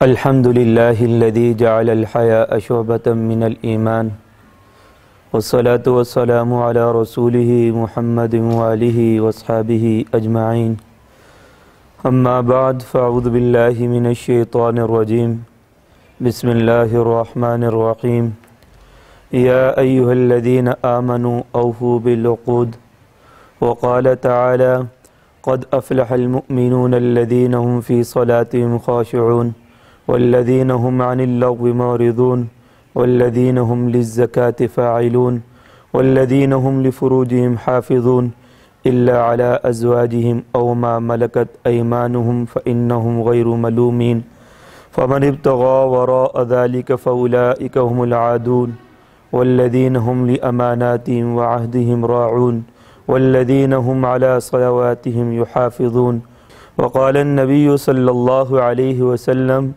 الحمد لله الذي جعل الحياء شعبة من الإيمان والصلاة والسلام على رسوله محمد وآله وأصحابه أجمعين أما بعد فأعوذ بالله من الشيطان الرجيم بسم الله الرحمن الرحيم يا أيها الذين آمنوا أوفوا بالعقود وقال تعالى قد أفلح المؤمنون الذين هم في صلاتهم خاشعون والذين هم عن اللغو معرضون والذين هم للزكاة فاعلون والذين هم لفروجهم حافظون إلا على أزواجهم أو ما ملكت أيمانهم فإنهم غير ملومين فمن ابتغى وراء ذلك فأولئك هم العادون والذين هم لأماناتهم وعهدهم راعون والذين هم على صلواتهم يحافظون وقال النبي صلى الله عليه وسلم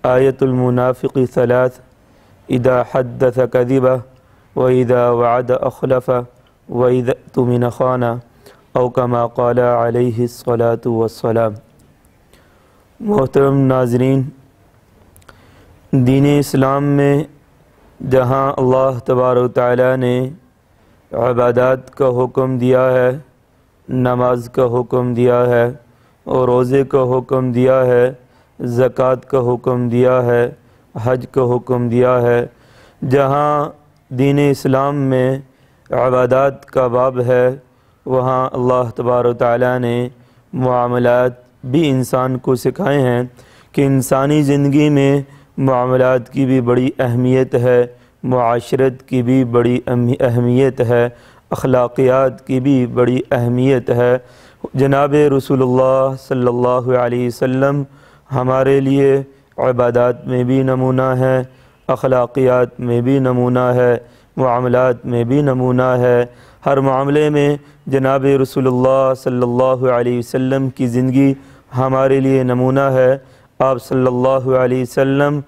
آية المنافق ثلاث إذا حدث كذب وإذا وعد أخلف وإذا اؤتمن خان أو كما قال عليه الصلاة والسلام۔ محترم ناظرین، دین اسلام میں جہاں اللہ تبارک و تعالیٰ نے عبادات کا حکم دیا ہے، نماز کا حکم دیا ہے اور روزے کا حکم دیا ہے، زکوٰۃ کا حکم دیا ہے، حج کا حکم دیا ہے، جہاں دین اسلام میں عبادات کا باب ہے وہاں اللہ تبارک و تعالیٰ نے معاملات بھی انسان کو سکھائے ہیں کہ انسانی زندگی میں معاملات کی بھی بڑی اہمیت ہے، معاشرت کی بھی بڑی اہمیت ہے، اخلاقیات کی بھی بڑی اہمیت ہے۔ جناب رسول اللہ صلی اللہ علیہ وسلم ہمارے لیے عبادات میں بھی نمونہ ہے، اخلاقیات میں بھی نمونہ ہے، معاملات میں بھی نمونہ ہے۔ ہر معاملے میں جناب رسول اللہ صلی اللہ علیہ وسلم کی زندگی ہمارے لیے نمونہ ہے۔ آپ صلی اللہ علیہ وسلم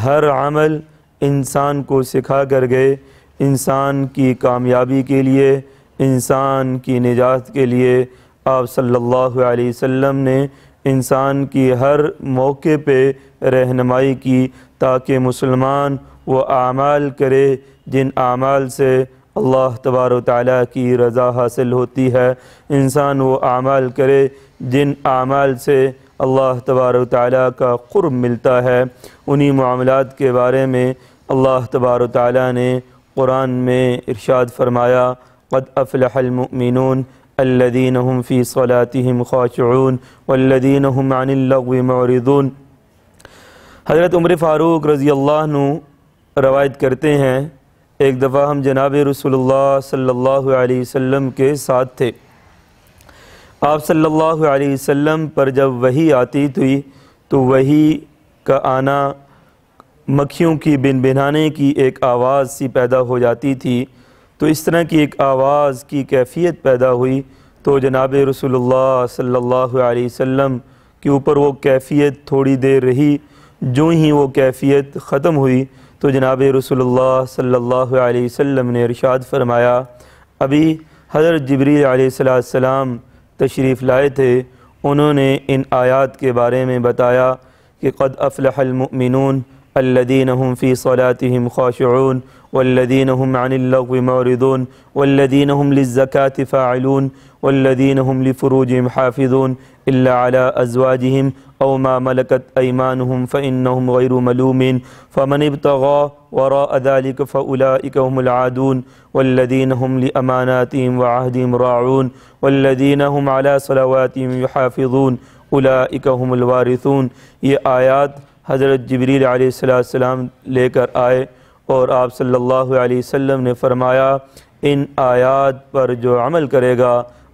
ہر عمل انسان کو سکھا کر گئے، انسان کی کامیابی کے لیے، انسان کی نجات کے لیے آپ صلی اللہ علیہ وسلم نے انسان کی ہر موقع پہ رہنمائی کی تاکہ مسلمان وہ اعمال کرے جن اعمال سے اللہ تبارک و تعالیٰ کی رضا حاصل ہوتی ہے، انسان وہ اعمال کرے جن اعمال سے اللہ تبارک و تعالیٰ کا قرب ملتا ہے۔ انہی معاملات کے بارے میں اللہ تبارک و تعالیٰ نے قرآن میں ارشاد فرمایا قد افلح المؤمنون الذين هم في صلاتهم خاشعون والذين هم عن اللغو معرضون۔ حضرت عمر فاروق رضی اللہ عنہ روایت کرتے ہیں ایک دفعہ ہم جناب رسول اللہ صلی اللہ علیہ وسلم کے ساتھ تھے۔ آپ صلی اللہ علیہ وسلم پر جب وحی آتی تھی تو وحی کا آنا مکھیوں کی بنبنانے کی ایک آواز سی پیدا ہو جاتی تھی، تو اس طرح کی ایک آواز کی کیفیت پیدا ہوئی تو جناب رسول اللہ صلی اللہ علیہ وسلم کے اوپر وہ کیفیت تھوڑی دیر رہی، جو ہی وہ کیفیت ختم ہوئی تو جناب رسول اللہ صلی اللہ علیہ وسلم نے ارشاد فرمایا ابھی حضرت جبریل علیہ السلام تشریف لائے تھے، انہوں نے ان آیات کے بارے میں بتایا کہ قد افلح المؤمنون الذين هم في صلاتهم خاشعون والذين هم عن اللغو معرضون والذين هم للزكاة فاعلون والذين هم لفروجهم حافظون إلا على أزواجهم أو ما ملكت أيمانهم فإنهم غير ملومين فمن ابتغى وراء ذلك فأولئك هم العادون والذين هم لأماناتهم وعهدهم راعون والذين هم على صلواتهم يحافظون أولئك هم الوارثون۔ یہ آیات حضرت جبریل علیہ السلام لے کر آئے اور آپ صلی اللہ علیہ وسلم نے فرمایا ان آیات پر جو عمل کرے گا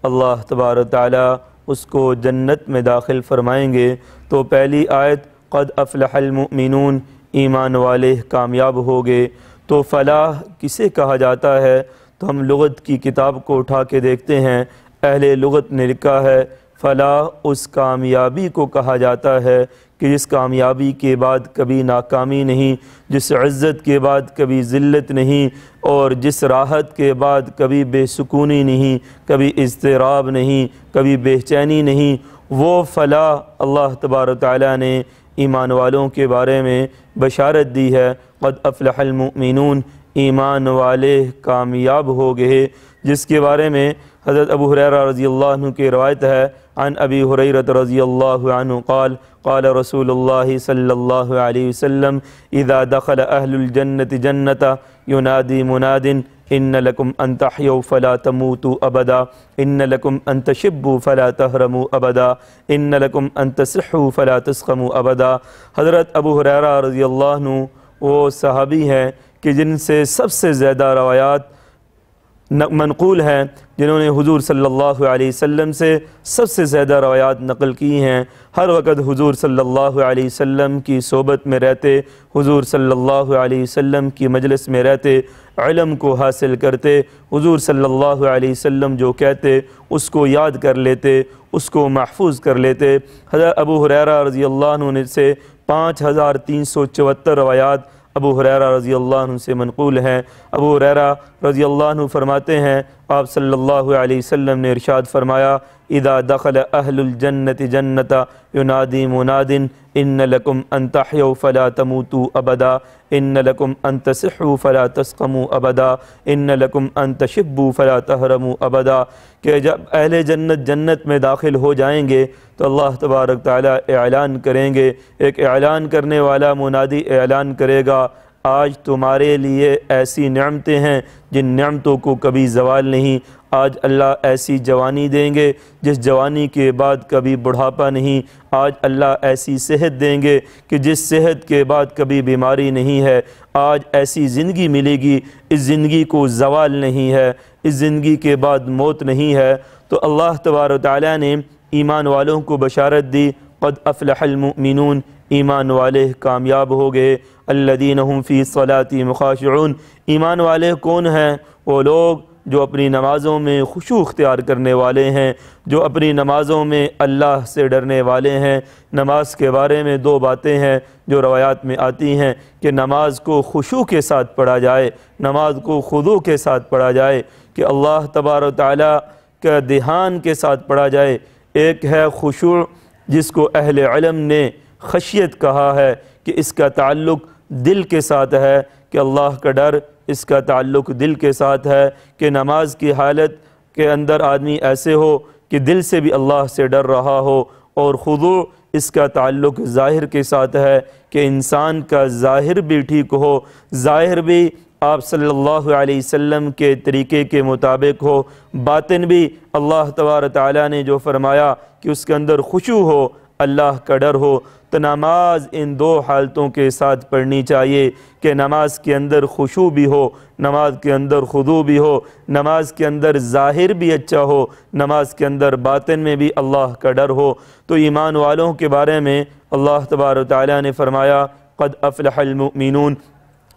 اللہ تبارک تعالیٰ اس کو جنت میں داخل فرمائیں گے۔ تو پہلی آیت قد افلح المؤمنون، ایمان والے کامیاب ہو گئے۔ تو فلاح کسے کہا جاتا ہے؟ تو ہم لغت کی کتاب کو اٹھا کے دیکھتے ہیں، اہل لغت نے لکھا ہے فلاح اس کامیابی کو کہا جاتا ہے کہ جس کامیابی کے بعد کبھی ناکامی نہیں، جس عزت کے بعد کبھی ذلت نہیں، اور جس راحت کے بعد کبھی بے سکونی نہیں، کبھی اضطراب نہیں، کبھی بے چینی نہیں، وہ فلاح اللہ تبارک تعالیٰ نے ایمان والوں کے بارے میں بشارت دی ہے۔ قد افلح المؤمنون، ایمان والے کامیاب ہو گئے، جس کے بارے میں حضرت ابو ہریرہ رضی اللہ عنہ کی روایت ہے، عن ابی ہریرہ رضی اللہ عنہ قال قال رسول اللہ صلی اللہ علیہ وسلم اذا دخل اہل الجنت جنت ینادی مناد ان لکم ان تحیوا فلا تموتوا ابدا ان لکم ان تشبوا فلا تحرموا ابدا ان لکم ان تصحوا فلا تسقموا ابدا۔ حضرت ابو ہریرہ رضی اللہ عنہ وہ صحابی ہیں کہ جن سے سب سے زیادہ روایات منقول ہیں، جنہوں نے حضور صلی اللہ علیہ وسلم سے سب سے زیادہ روایات نقل کی ہیں، ہر وقت حضور صلی اللہ علیہ وسلم کی صحبت میں رہتے، حضور صلی اللہ علیہ وسلم کی مجلس میں رہتے، علم کو حاصل کرتے، حضور صلی اللہ علیہ وسلم جو کہتے اس کو یاد کر لیتے، اس کو محفوظ کر لیتے۔ حضرت ابو ہریرہ رضی اللہ عنہ سے 5374 روایات ابو ہریرہ رضی اللہ عنہ سے منقول ہیں۔ ابو ہریرہ رضی اللہ عنہ فرماتے ہیں، آپ صلی اللہ علیہ وسلم نے ارشاد فرمایا، اذا دخل اہل الجنت جنت ینادی مناد ان لکم ان تحیوا فلا تموتوا ابدا ان لکم ان تصحوا فلا تسقموا ابدا ان لکم ان تشبوا فلا تحرموا ابدا، کہ جب اہل جنت جنت میں داخل ہو جائیں گے تو اللہ تبارک تعالیٰ اعلان کریں گے، ایک اعلان کرنے والا منادی اعلان کرے گا، آج تمہارے لیے ایسی نعمتیں ہیں جن نعمتوں کو کبھی زوال نہیں، آج اللہ ایسی جوانی دیں گے جس جوانی کے بعد کبھی بڑھاپا نہیں، آج اللہ ایسی صحت دیں گے کہ جس صحت کے بعد کبھی بیماری نہیں ہے، آج ایسی زندگی ملے گی اس زندگی کو زوال نہیں ہے، اس زندگی کے بعد موت نہیں ہے۔ تو اللہ تبارک و تعالیٰ نے ایمان والوں کو بشارت دی، قد افلح المؤمنون، ایمان والے کامیاب ہو گئے، الذین هم فی صلاتہم خاشعون، ایمان والے کون ہیں؟ وہ لوگ جو اپنی نمازوں میں خشوع اختیار کرنے والے ہیں، جو اپنی نمازوں میں اللہ سے ڈرنے والے ہیں۔ نماز کے بارے میں دو باتیں ہیں جو روایات میں آتی ہیں کہ نماز کو خشوع کے ساتھ پڑھا جائے، نماز کو خضوع کے ساتھ پڑھا جائے، کہ اللہ تبارک و تعالیٰ کا دھیان کے ساتھ پڑھا جائے۔ ایک ہے خشوع جس کو اہل علم نے خشیت کہا ہے کہ اس کا تعلق دل کے ساتھ ہے، کہ اللہ کا ڈر اس کا تعلق دل کے ساتھ ہے، کہ نماز کی حالت کے اندر آدمی ایسے ہو کہ دل سے بھی اللہ سے ڈر رہا ہو، اور خضوع اس کا تعلق ظاہر کے ساتھ ہے کہ انسان کا ظاہر بھی ٹھیک ہو، ظاہر بھی آپ صلی اللہ علیہ وسلم کے طریقے کے مطابق ہو، باطن بھی اللہ تبارک تعالیٰ نے جو فرمایا کہ اس کے اندر خشوع ہو، اللہ کا ڈر ہو۔ تو نماز ان دو حالتوں کے ساتھ پڑھنی چاہیے کہ نماز کے اندر خشوع بھی ہو، نماز کے اندر خضوع بھی ہو، نماز کے اندر ظاہر بھی اچھا ہو، نماز کے اندر باطن میں بھی اللہ کا ڈر ہو۔ تو ایمان والوں کے بارے میں اللہ تبارک تعالیٰ نے فرمایا، قد افلح المؤمنون،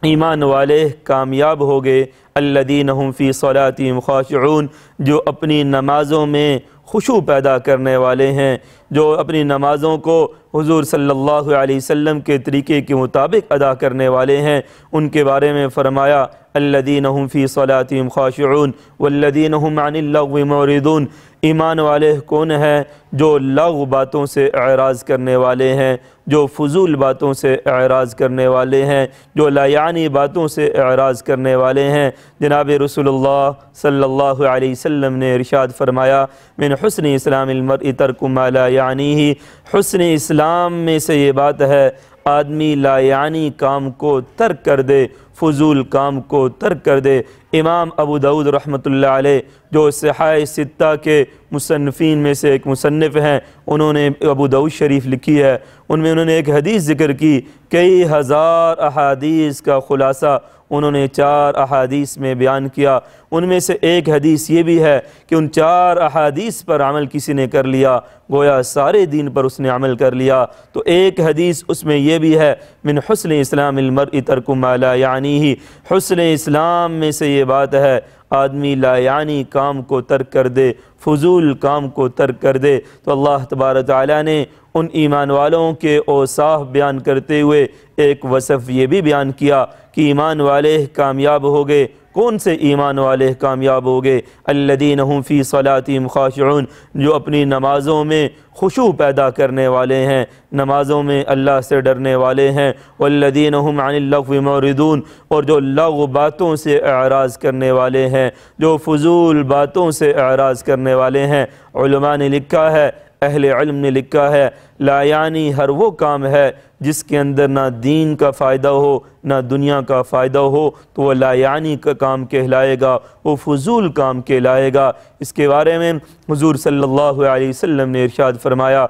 ایمان والے کامیاب ہو گئے، الذین هم فی صلاتہم خاشعون، جو اپنی نمازوں میں خشوع پیدا کرنے والے ہیں، جو اپنی نمازوں کو حضور صلی اللہ علیہ وسلم کے طریقے کے مطابق ادا کرنے والے ہیں، ان کے بارے میں فرمایا، الذین هم فی صلاتہم خاشعون والذین هم عن اللغو معرضون، ایمان والے کون ہیں؟ جو لغو باتوں سے اعراض کرنے والے ہیں، جو فضول باتوں سے اعراض کرنے والے ہیں، جو لا یعنی باتوں سے اعراض کرنے والے ہیں۔ جناب رسول اللہ صلی اللہ علیہ وسلم نے ارشاد فرمایا، من حسن اسلام المرء ترک ما لا یعنیہ، حسن اسلام میں سے یہ بات ہے آدمی لا یعنی کام کو ترک کر دے، فضول کام کو ترک کر دے۔ امام ابو داؤد رحمۃ اللہ علیہ جو صحاح ستہ کے مصنفین میں سے ایک مصنف ہیں، انہوں نے ابو داؤد شریف لکھی ہے، ان میں انہوں نے ایک حدیث ذکر کی، کئی ہزار احادیث کا خلاصہ انہوں نے 4 احادیث میں بیان کیا۔ ان میں سے ایک حدیث یہ بھی ہے کہ ان 4 احادیث پر عمل کسی نے کر لیا گویا سارے دین پر اس نے عمل کر لیا۔ تو ایک حدیث اس میں یہ بھی ہے، من حسن اسلام المرء ترک ما لا یعنیہ، حسن اسلام میں سے یہ بات ہے آدمی لا یعنی کام کو ترک کر دے، فضول کام کو ترک کر دے۔ تو اللہ تبارک تعالیٰ نے ان ایمان والوں کے اوصاف بیان کرتے ہوئے ایک وصف یہ بھی بیان کیا کہ ایمان والے کامیاب ہو گئے، کون سے ایمان والے کامیاب ہوگے؟ الذین هم فی صلاتہم خاشعون، جو اپنی نمازوں میں خشوع پیدا کرنے والے ہیں، نمازوں میں اللہ سے ڈرنے والے ہیں۔ والذین هم عن اللغو معرضون، اور جو لغو باتوں سے اعراض کرنے والے ہیں، جو فضول باتوں سے اعراض کرنے والے ہیں۔ علماء نے لکھا ہے، اہل علم نے لکھا ہے، لا یعنی ہر وہ کام ہے جس کے اندر نہ دین کا فائدہ ہو نہ دنیا کا فائدہ ہو تو وہ لا یعنی کا کام کہلائے گا، وہ فضول کام کہلائے گا۔ اس کے بارے میں حضور صلی اللہ علیہ وسلم نے ارشاد فرمایا،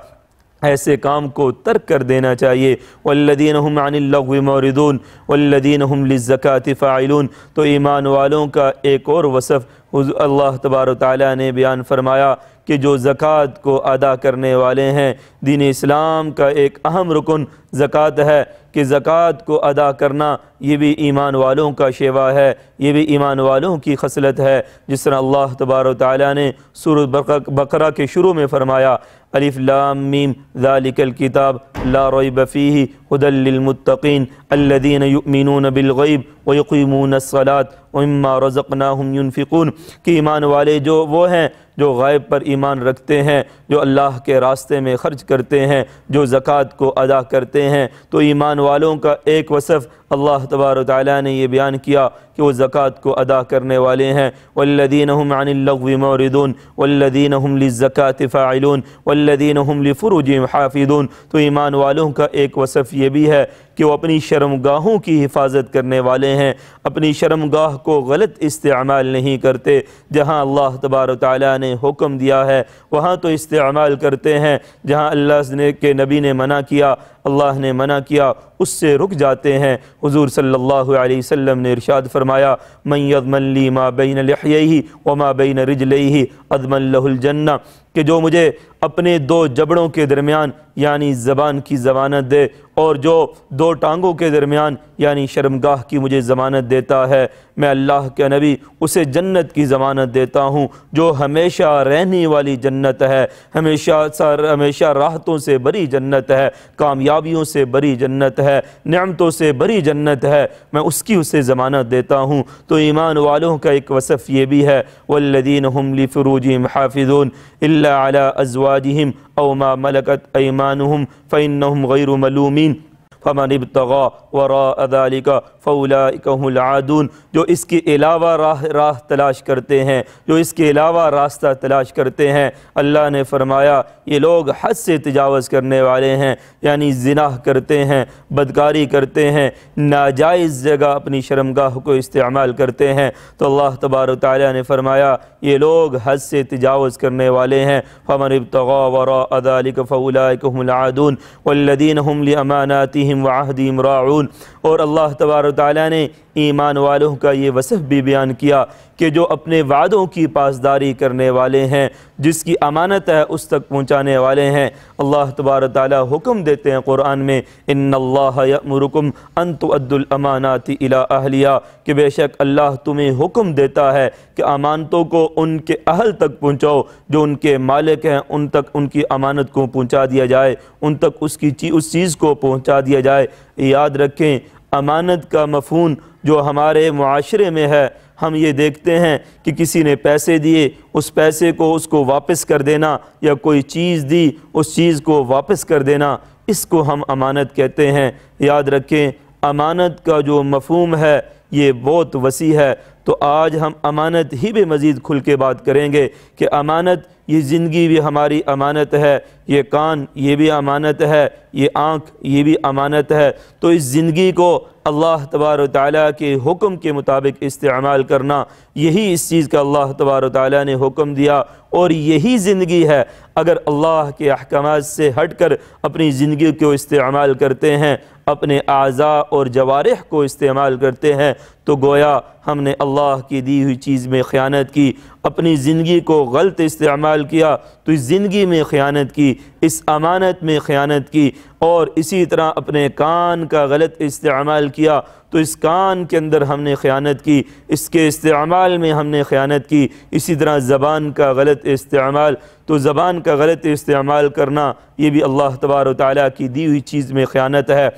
ایسے کام کو ترک کر دینا چاہیے۔ والذین هم عن اللغو معرضون والذین هم للزکاة فاعلون، تو ایمان والوں کا ایک اور وصف اللہ تبارک و تعالیٰ نے بیان فرمایا کہ جو زکوٰۃ کو ادا کرنے والے ہیں۔ دین اسلام کا ایک اہم رکن زکوٰۃ ہے کہ زکوٰۃ کو ادا کرنا یہ بھی ایمان والوں کا شیوا ہے، یہ بھی ایمان والوں کی خصلت ہے۔ جس طرح اللہ تبارک و تعالیٰ نے سورۃ بقرہ کے شروع میں فرمایا، الف لام میم ذالک الکتاب لا ریب فیہ ھدی للمتقین الذین یؤمنون بالغیب ویقیمون الصلاۃ ومما رزقناہم ینفقون، کہ ایمان والے جو وہ ہیں جو غیب پر ایمان رکھتے ہیں، جو اللہ کے راستے میں خرچ کرتے ہیں، جو زکوٰۃ کو ادا کرتے ہیں۔ تو ایمان والوں کا ایک وصف اللہ تبارک و تعالیٰ نے یہ بیان کیا کہ وہ زکوٰۃ کو ادا کرنے والے ہیں۔ والذین هم عن اللغو معرضون والذین هم للزکاة فاعلون والذین هم لفروجهم حافظون، تو ایمان والوں کا ایک وصف یہ بھی ہے کہ وہ اپنی شرمگاہوں کی حفاظت کرنے والے ہیں، اپنی شرمگاہ کو غلط استعمال نہیں کرتے۔ جہاں اللہ تبارک و تعالیٰ نے حکم دیا ہے وہاں تو استعمال کرتے ہیں، جہاں اللہ کے نبی نے منع کیا، اللہ نے منع کیا، اس سے رک جاتے ہیں۔ حضور صلی اللہ علیہ وسلم نے ارشاد فرمایا، من یضمن لی ما بین لحییہ وما بین رجلیہ اضمن لہ الجنہ، کہ جو مجھے اپنے دو جبڑوں کے درمیان یعنی زبان کی ضمانت دے اور جو دو ٹانگوں کے درمیان یعنی شرمگاہ کی مجھے ضمانت دیتا ہے، میں اللہ کے نبی اسے جنت کی ضمانت دیتا ہوں، جو ہمیشہ رہنے والی جنت ہے، ہمیشہ راحتوں سے بری جنت ہے، کامیابیوں سے بری جنت ہے، نعمتوں سے بری جنت ہے، میں اس کی اسے ضمانت دیتا ہوں۔ تو ایمان والوں کا ایک وصف یہ بھی ہے، والذین هم لفروجہم حافظون الا علی ازواجہم او ما ملکت ایمانہم فانہم غیر ملومین فمن ابتغى وراء ذلك فاولئک هم العادون، جو اس کے علاوہ راہ تلاش کرتے ہیں، جو اس کے علاوہ راستہ تلاش کرتے ہیں، اللہ نے فرمایا یہ لوگ حد سے تجاوز کرنے والے ہیں، یعنی زنا کرتے ہیں، بدکاری کرتے ہیں، ناجائز جگہ اپنی شرمگاہ کو استعمال کرتے ہیں۔ تو اللہ تبارک و تعالیٰ نے فرمایا یہ لوگ حد سے تجاوز کرنے والے ہیں۔ فمن ابتغى وراء ذلك فاولئک هم العادون والذین هم لاماناتہم وعہدہم راعون، اور اللہ تبارک و تعالیٰ نے ایمان والوں کا یہ وصف بھی بیان کیا کہ جو اپنے وعدوں کی پاسداری کرنے والے ہیں، جس کی امانت ہے اس تک پہنچانے والے ہیں۔ اللہ تبارک و تعالیٰ حکم دیتے ہیں قرآن میں، ان اللہ یأمرکم ان تؤدوا الامانات الی اہلیہا، کہ بے شک اللہ تمہیں حکم دیتا ہے کہ امانتوں کو ان کے اہل تک پہنچاؤ، جو ان کے مالک ہیں ان تک ان کی امانت کو پہنچا دیا جائے، ان تک اس چیز کو پہنچا دیا جائے۔ یاد رکھیں امانت کا مفہوم جو ہمارے معاشرے میں ہے، ہم یہ دیکھتے ہیں کہ کسی نے پیسے دیے، اس پیسے کو اس کو واپس کر دینا، یا کوئی چیز دی اس چیز کو واپس کر دینا، اس کو ہم امانت کہتے ہیں۔ یاد رکھیں امانت کا جو مفہوم ہے یہ بہت وسیع ہے۔ تو آج ہم امانت ہی بھی مزید کھل کے بات کریں گے کہ امانت، یہ زندگی بھی ہماری امانت ہے، یہ کان یہ بھی امانت ہے، یہ آنکھ یہ بھی امانت ہے۔ تو اس زندگی کو اللہ تبارک و تعالیٰ کے حکم کے مطابق استعمال کرنا، یہی اس چیز کا اللہ تبارک و تعالیٰ نے حکم دیا، اور یہی زندگی ہے۔ اگر اللہ کے احکامات سے ہٹ کر اپنی زندگی کو استعمال کرتے ہیں، اپنے اعضاء اور جوارح کو استعمال کرتے ہیں، تو گویا ہم نے اللہ کی دی ہوئی چیز میں خیانت کی، اپنی زندگی کو غلط استعمال کیا تو اس زندگی میں خیانت کی، اس امانت میں خیانت کی، اور اسی طرح اپنے کان کا غلط استعمال کیا تو اس کان کے اندر ہم نے خیانت کی، اس کے استعمال میں ہم نے خیانت کی۔ اسی طرح زبان کا غلط استعمال، تو زبان کا غلط استعمال کرنا یہ بھی اللہ تبارک و تعالیٰ کی دی ہوئی چیز میں خیانت ہے۔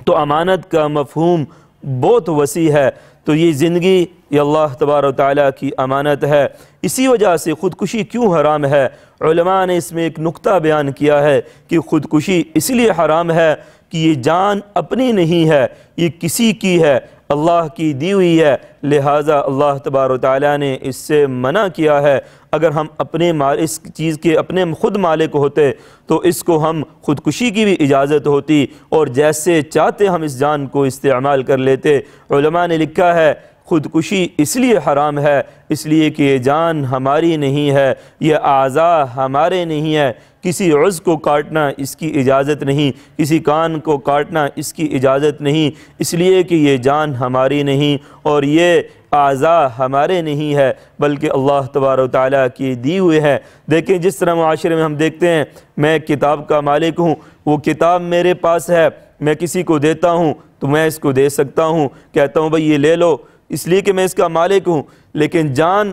تو امانت کا مفہوم بہت وسیع ہے۔ تو یہ زندگی یہ اللہ تبارک و تعالیٰ کی امانت ہے۔ اسی وجہ سے خودکشی کیوں حرام ہے؟ علماء نے اس میں ایک نقطہ بیان کیا ہے کہ خودکشی اس لیے حرام ہے کہ یہ جان اپنی نہیں ہے، یہ کسی کی ہے، اللہ کی دی ہوئی ہے، لہٰذا اللہ تبارک و تعالیٰ نے اس سے منع کیا ہے۔ اگر ہم اس چیز کے اپنے خود مالک ہوتے تو اس کو ہم خودکشی کی بھی اجازت ہوتی اور جیسے چاہتے ہم اس جان کو استعمال کر لیتے۔ علماء نے لکھا ہے خودکشی اس لیے حرام ہے اس لیے کہ یہ جان ہماری نہیں ہے، یہ اعضاء ہمارے نہیں ہے، کسی عضو کو کاٹنا اس کی اجازت نہیں، کسی کان کو کاٹنا اس کی اجازت نہیں، اس لیے کہ یہ جان ہماری نہیں اور یہ اعضاء ہمارے نہیں ہے بلکہ اللہ تبارک و تعالیٰ کی دی ہوئے ہے۔ دیکھیں جس طرح معاشرے میں ہم دیکھتے ہیں، میں کتاب کا مالک ہوں، وہ کتاب میرے پاس ہے، میں کسی کو دیتا ہوں تو میں اس کو دے سکتا ہوں، کہتا ہوں بھئی یہ لے لو اس لیے کہ میں اس کا مالک ہوں، لیکن جان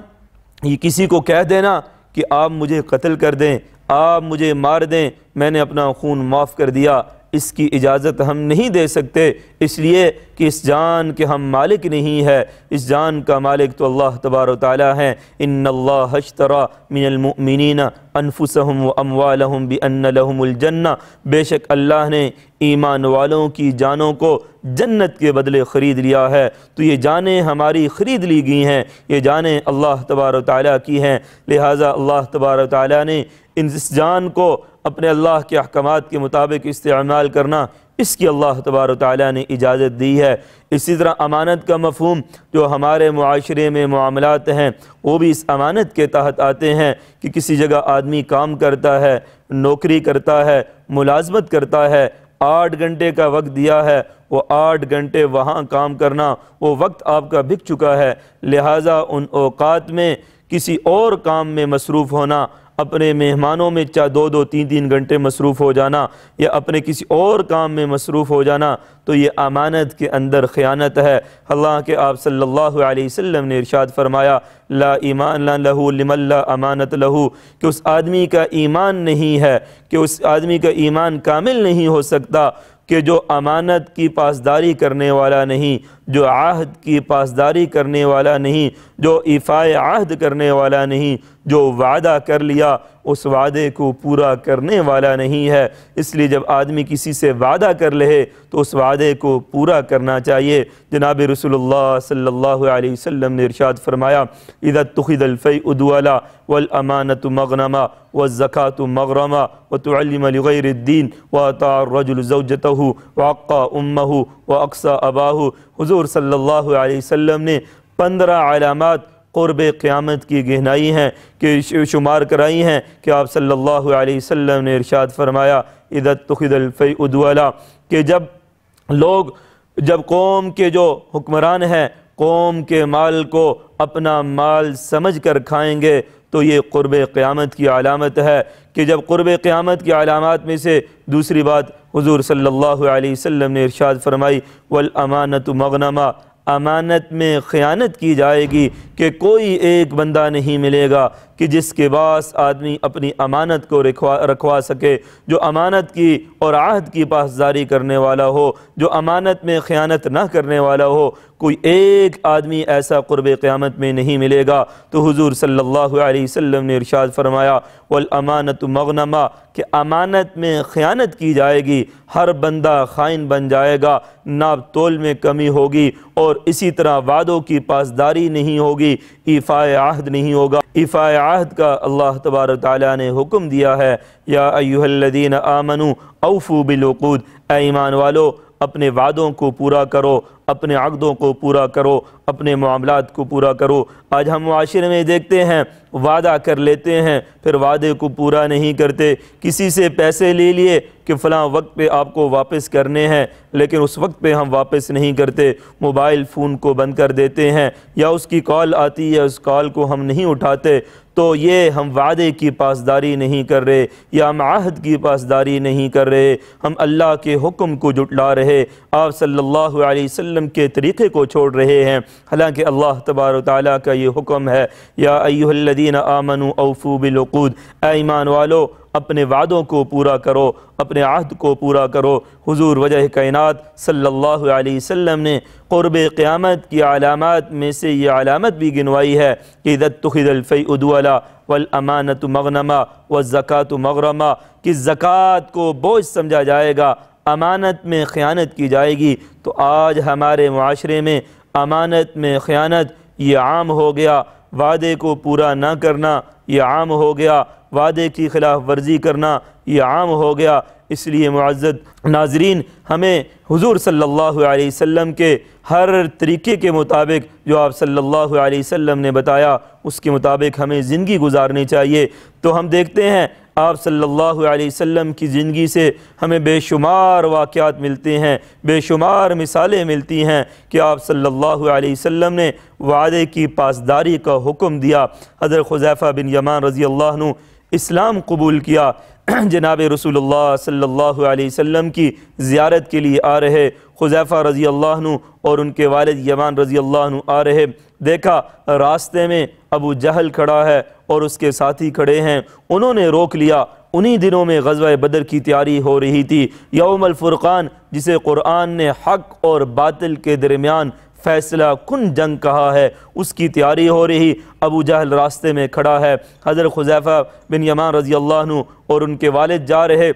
یہ کسی کو کہہ دینا کہ آپ مجھے قتل کر دیں، آپ مجھے مار دیں، میں نے اپنا خون معاف کر دیا، اس کی اجازت ہم نہیں دے سکتے، اس لیے کہ اس جان کے ہم مالک نہیں ہے، اس جان کا مالک تو اللہ تبارک و تعالیٰ ہے۔ ان اللہ اشترى من المؤمنین انفسهم واموالهم بان لهم الجنہ، بے شک اللہ نے ایمان والوں کی جانوں کو جنت کے بدلے خرید لیا ہے۔ تو یہ جانیں ہماری خرید لی گئی ہیں، یہ جانیں اللہ تبارک و تعالیٰ کی ہیں، لہٰذا اللہ تبارک و تعالیٰ نے اس جان کو اپنے اللہ کے احکامات کے مطابق استعمال کرنا، اس کی اللہ تبارک و تعالیٰ نے اجازت دی ہے۔ اسی طرح امانت کا مفہوم جو ہمارے معاشرے میں معاملات ہیں وہ بھی اس امانت کے تحت آتے ہیں کہ کسی جگہ آدمی کام کرتا ہے، نوکری کرتا ہے، ملازمت کرتا ہے، 8 گھنٹے کا وقت دیا ہے، وہ 8 گھنٹے وہاں کام کرنا، وہ وقت آپ کا بک چکا ہے، لہٰذا ان اوقات میں کسی اور کام میں مصروف ہونا، اپنے مہمانوں میں 2-2 3-3 گھنٹے مصروف ہو جانا یا اپنے کسی اور کام میں مصروف ہو جانا، تو یہ امانت کے اندر خیانت ہے۔ اللہ کے آپ صلی اللہ علیہ وسلم نے ارشاد فرمایا لا ایمان لہ لمن لا امانت لہ، کہ اس آدمی کا ایمان نہیں ہے، کہ اس آدمی کا ایمان کامل نہیں ہو سکتا کہ جو امانت کی پاسداری کرنے والا نہیں، جو عہد کی پاسداری کرنے والا نہیں، جو ایفاء عہد کرنے والا نہیں، جو وعدہ کر لیا اس وعدے کو پورا کرنے والا نہیں ہے۔ اس لیے جب آدمی کسی سے وعدہ کر لے تو اس وعدے کو پورا کرنا چاہیے۔ جناب رسول اللہ صلی اللہ علیہ وسلم نے ارشاد فرمایا اذا اتخذ الفیء دولا والامانة مغنما والزکاة مغرما وتعلم لغیر الدین واطاع الرجل زوجته وعقى امه واقصى اباه۔ حضور صلی اللہ علیہ وسلم نے 15 علامات قرب قیامت کی گہنائی ہیں کہ شمار کرائی ہیں کہ آپ صلی اللہ علیہ وسلم نے ارشاد فرمایا اذا اتخذ الفیء دولا، کہ جب قوم کے جو حکمران ہیں قوم کے مال کو اپنا مال سمجھ کر کھائیں گے تو یہ قرب قیامت کی علامت ہے۔ کہ جب قرب قیامت کی علامات میں سے دوسری بات حضور صلی اللہ علیہ وسلم نے ارشاد فرمائی والامانة مغنما، امانت میں خیانت کی جائے گی کہ کوئی ایک بندہ نہیں ملے گا کہ جس کے پاس آدمی اپنی امانت کو رکھوا سکے، جو امانت کی اور عہد کی پاسداری کرنے والا ہو، جو امانت میں خیانت نہ کرنے والا ہو، کوئی ایک آدمی ایسا قرب قیامت میں نہیں ملے گا۔ تو حضور صلی اللہ علیہ وسلم نے ارشاد فرمایا والامانة مغنما، کہ امانت میں خیانت کی جائے گی، ہر بندہ خائن بن جائے گا، ناپ تول میں کمی ہوگی، اور اسی طرح وعدوں کی پاسداری نہیں ہوگی، ایفاء عہد نہیں ہوگا۔ ایفاء عہد کا اللہ تبارک تعالیٰ نے حکم دیا ہے یا ایھا الذین آمنوا اوفوا بالعقود، اے ایمان والو اپنے وعدوں کو پورا کرو، اپنے عقدوں کو پورا کرو، اپنے معاملات کو پورا کرو۔ آج ہم معاشرے میں دیکھتے ہیں وعدہ کر لیتے ہیں پھر وعدے کو پورا نہیں کرتے، کسی سے پیسے لے لیے کہ فلاں وقت پہ آپ کو واپس کرنے ہیں لیکن اس وقت پہ ہم واپس نہیں کرتے، موبائل فون کو بند کر دیتے ہیں یا اس کی کال آتی ہے اس کال کو ہم نہیں اٹھاتے، تو یہ ہم وعدے کی پاسداری نہیں کر رہے یا ہم عہد کی پاسداری نہیں کر رہے، ہم اللہ کے حکم کو جھٹلا رہے، آپ صلی اللہ علیہ وسلم کے طریقے کو چھوڑ رہے ہیں، حالانکہ اللہ تبارک و تعالیٰ کا یہ حکم ہے یا ایھا الذین آمنوا اوفوا بالعقود، اے ایمان والو اپنے وعدوں کو پورا کرو، اپنے عہد کو پورا کرو۔ حضور وجہ کائنات صلی اللہ علیہ وسلم نے قرب قیامت کی علامات میں سے یہ علامت بھی گنوائی ہے کہ اذا اتخذ الفیء دولا والامانۃ مغنما والزکوٰۃ مغرما، کہ زکوٰۃ کو بوجھ سمجھا جائے گا، امانت میں خیانت کی جائے گی۔ تو آج ہمارے معاشرے میں امانت میں خیانت یہ عام ہو گیا، وعدے کو پورا نہ کرنا یہ عام ہو گیا، وعدے کی خلاف ورزی کرنا یہ عام ہو گیا۔ اس لیے معزز ناظرین، ہمیں حضور صلی اللہ علیہ وسلم کے ہر طریقے کے مطابق جو آپ صلی اللہ علیہ وسلم نے بتایا اس کے مطابق ہمیں زندگی گزارنی چاہیے۔ تو ہم دیکھتے ہیں آپ صلی اللہ علیہ وسلم کی زندگی سے ہمیں بے شمار واقعات ملتے ہیں، بے شمار مثالیں ملتی ہیں کہ آپ صلی اللہ علیہ وسلم نے وعدے کی پاسداری کا حکم دیا۔ حضرت حذیفہ بن یمان رضی اللہ عنہ اسلام قبول کیا، جناب رسول اللہ صلی اللہ علیہ وسلم کی زیارت کے لیے آ رہے، حذیفہ رضی اللہ عنہ اور ان کے والد یمان رضی اللہ عنہ آ رہے، دیکھا راستے میں ابو جہل کھڑا ہے اور اس کے ساتھی کھڑے ہیں، انہوں نے روک لیا۔ انہی دنوں میں غزوہ بدر کی تیاری ہو رہی تھی، یوم الفرقان جسے قرآن نے حق اور باطل کے درمیان فیصلہ کن جنگ کہا ہے، اس کی تیاری ہو رہی، ابو جہل راستے میں کھڑا ہے، حضرت حذیفہ بن یمان رضی اللہ عنہ اور ان کے والد جا رہے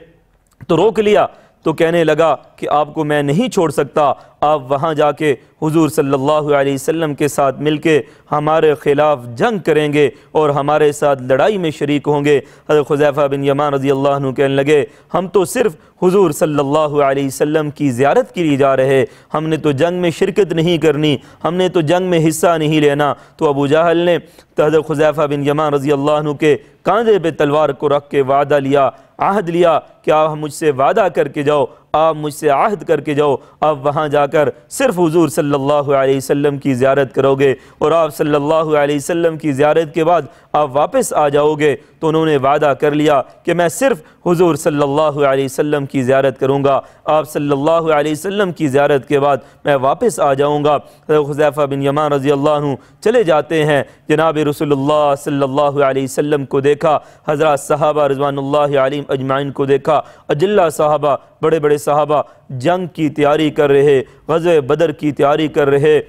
تو روک لیا، تو کہنے لگا کہ آپ کو میں نہیں چھوڑ سکتا، آپ وہاں جا کے حضور صلی اللہ علیہ وسلم کے ساتھ مل کے ہمارے خلاف جنگ کریں گے اور ہمارے ساتھ لڑائی میں شریک ہوں گے۔ حضرت حذیفہ بن یمان رضی اللہ عنہ کہنے لگے ہم تو صرف حضور صلی اللہ علیہ وسلم کی زیارت کے لیے جا رہے، ہم نے تو جنگ میں شرکت نہیں کرنی، ہم نے تو جنگ میں حصہ نہیں لینا۔ تو ابو جہل نے حضرت حذیفہ بن یمان رضی اللہ عنہ کے کاندھے پہ تلوار کو رکھ کے وعدہ لیا، عہد لیا کہ آپ مجھ سے وعدہ کر کے جاؤ، آپ مجھ سے عہد کر کے جاؤ، آپ وہاں جا کر صرف حضور صلی اللہ علیہ وسلم کی زیارت کرو گے اور آپ صلی اللہ علیہ وسلم کی زیارت کے بعد آپ واپس آ جاؤ گے۔ تو انہوں نے وعدہ کر لیا کہ میں صرف حضور صلی اللہ علیہ وسلم کی زیارت کروں گا، آپ صلی اللہ علیہ وسلم کی زیارت کے بعد میں واپس آ جاؤں گا۔ حذیفہ بن یمان رضی اللہ عنہ چلے جاتے ہیں، جناب رسول اللہ صلی اللہ علیہ وسلم کو دیکھا، حضرات صحابہ رضوان اللہ علیہم اجمعین کو دیکھا، اجلہ صحابہ، بڑے بڑے صحابہ جنگ کی تیاری کر رہے، غزوہ بدر کی تیاری کر رہے۔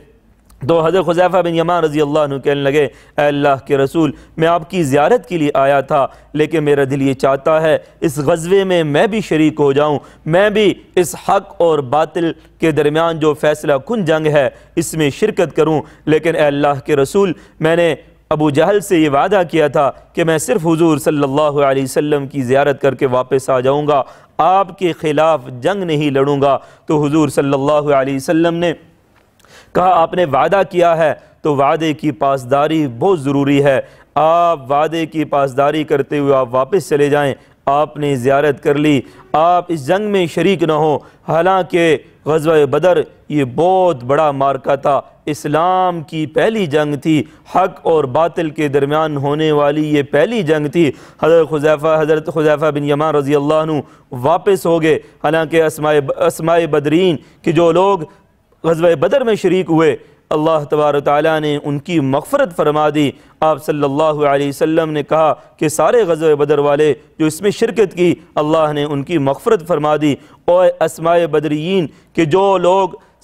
تو حضرت حذیفہ بن یمان رضی اللہ عنہ کہنے لگے اے اللہ کے رسول، میں آپ کی زیارت کے لیے آیا تھا، لیکن میرا دل یہ چاہتا ہے اس غزوے میں میں بھی شریک ہو جاؤں، میں بھی اس حق اور باطل کے درمیان جو فیصلہ کن جنگ ہے اس میں شرکت کروں۔ لیکن اے اللہ کے رسول، میں نے ابو جہل سے یہ وعدہ کیا تھا کہ میں صرف حضور صلی اللہ علیہ وسلم کی زیارت کر کے واپس آ جاؤں گا، آپ کے خلاف جنگ نہیں لڑوں گا۔ تو حضور صلی اللہ علیہ وسلم نے کہا آپ نے وعدہ کیا ہے تو وعدے کی پاسداری بہت ضروری ہے، آپ وعدے کی پاسداری کرتے ہوئے آپ واپس چلے جائیں۔ آپ نے زیارت کر لی، آپ اس جنگ میں شریک نہ ہو، حالانکہ غزوہ بدر یہ بہت بڑا معرکہ تھا، اسلام کی پہلی جنگ تھی، حق اور باطل کے درمیان ہونے والی یہ پہلی جنگ تھی۔ حضرت حذیفہ بن یمان رضی اللہ عنہ واپس ہو گئے، حالانکہ اسماء بدرین کہ جو لوگ غزوہ بدر میں شریک ہوئے اللہ تبارک تعالیٰ نے ان کی مغفرت فرما دی۔ آپ صلی اللہ علیہ وسلم نے کہا کہ سارے غزوہ بدر والے جو اس میں شرکت کی اللہ نے ان کی مغفرت فرما دی، اور اسماء بدریین کہ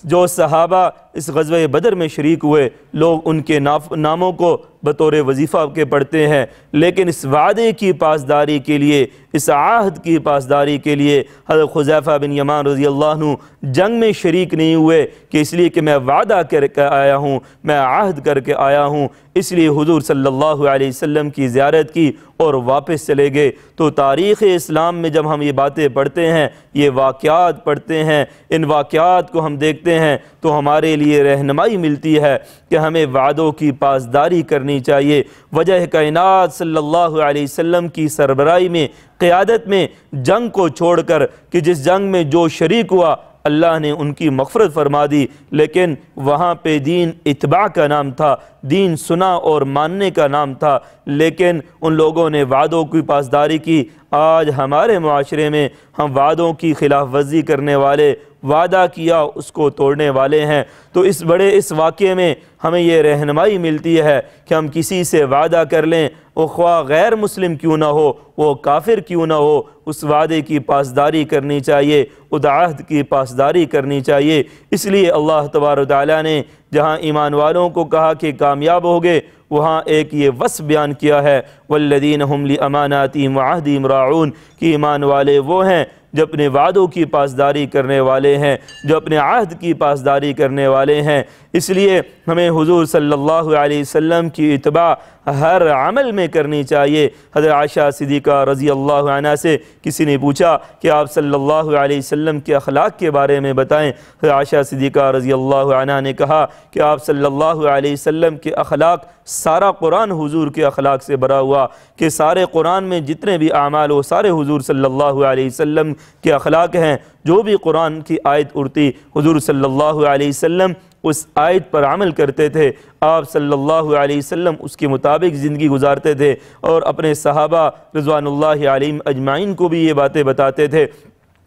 جو صحابہ اس غزوہ بدر میں شریک ہوئے لوگ ان کے ناموں کو بطور وظیفہ کے پڑھتے ہیں، لیکن اس وعدے کی پاسداری کے لیے، اس عہد کی پاسداری کے لیے حضرت حذیفہ بن یمان رضی اللہ عنہ جنگ میں شریک نہیں ہوئے کہ اس لیے کہ میں وعدہ کر کے آیا ہوں، میں عہد کر کے آیا ہوں، اس لیے حضور صلی اللہ علیہ وسلم کی زیارت کی اور واپس چلے گئے۔ تو تاریخ اسلام میں جب ہم یہ باتیں پڑھتے ہیں، یہ واقعات پڑھتے ہیں، ان واقعات کو ہم دیکھتے ہیں تو ہمارے لیے رہنمائی ملتی ہے کہ ہمیں وعدوں کی پاسداری کرنی چاہیے۔ وجہ کائنات صلی اللہ علیہ وسلم کی سربراہی میں، قیادت میں جنگ کو چھوڑ کر کہ جس جنگ میں جو شریک ہوا اللہ نے ان کی مغفرت فرما دی، لیکن وہاں پہ دین اتباع کا نام تھا، دین سنا اور ماننے کا نام تھا، لیکن ان لوگوں نے وعدوں کی پاسداری کی۔ آج ہمارے معاشرے میں ہم وعدوں کی خلاف ورزی کرنے والے، وعدہ کیا اس کو توڑنے والے ہیں۔ تو اس واقعے میں ہمیں یہ رہنمائی ملتی ہے کہ ہم کسی سے وعدہ کر لیں، وہ خواہ غیر مسلم کیوں نہ ہو، وہ کافر کیوں نہ ہو، اس وعدے کی پاسداری کرنی چاہیے، اس عہد کی پاسداری کرنی چاہیے۔ اس لیے اللہ تبارک و تعالیٰ نے جہاں ایمان والوں کو کہا کہ کامیاب ہوگے، وہاں ایک یہ وصف بیان کیا ہے والذین هم لاماناتہم وعہدہم راعون، کہ ایمان والے وہ ہیں جو اپنے وعدوں کی پاسداری کرنے والے ہیں، جو اپنے عہد کی پاسداری کرنے والے ہیں۔ اس لیے ہمیں حضور صلی اللہ علیہ وسلم کی اتباع ہر عمل میں کرنی چاہیے۔ حضرت عائشہ صدیقہ رضی اللہ عنہ سے کسی نے پوچھا کہ آپ صلی اللہ علیہ وسلم کے اخلاق کے بارے میں بتائیں۔ حضرت عائشہ صدیقہ رضی اللہ عنہ نے کہا کہ آپ صلی اللہ علیہ وسلم کے اخلاق، سارا قرآن حضور کے اخلاق سے بھرا ہوا، کہ سارے قرآن میں جتنے بھی اعمال وہ سارے حضور صلی اللہ علیہ وسلم کے اخلاق ہیں۔ جو بھی قرآن کی آیت اڑتی، حضور صلی اللہ علیہ وسلم اس آیت پر عمل کرتے تھے، آپ صلی اللہ علیہ وسلم اس کے مطابق زندگی گزارتے تھے، اور اپنے صحابہ رضوان اللہ علیہم اجمعین کو بھی یہ باتیں بتاتے تھے۔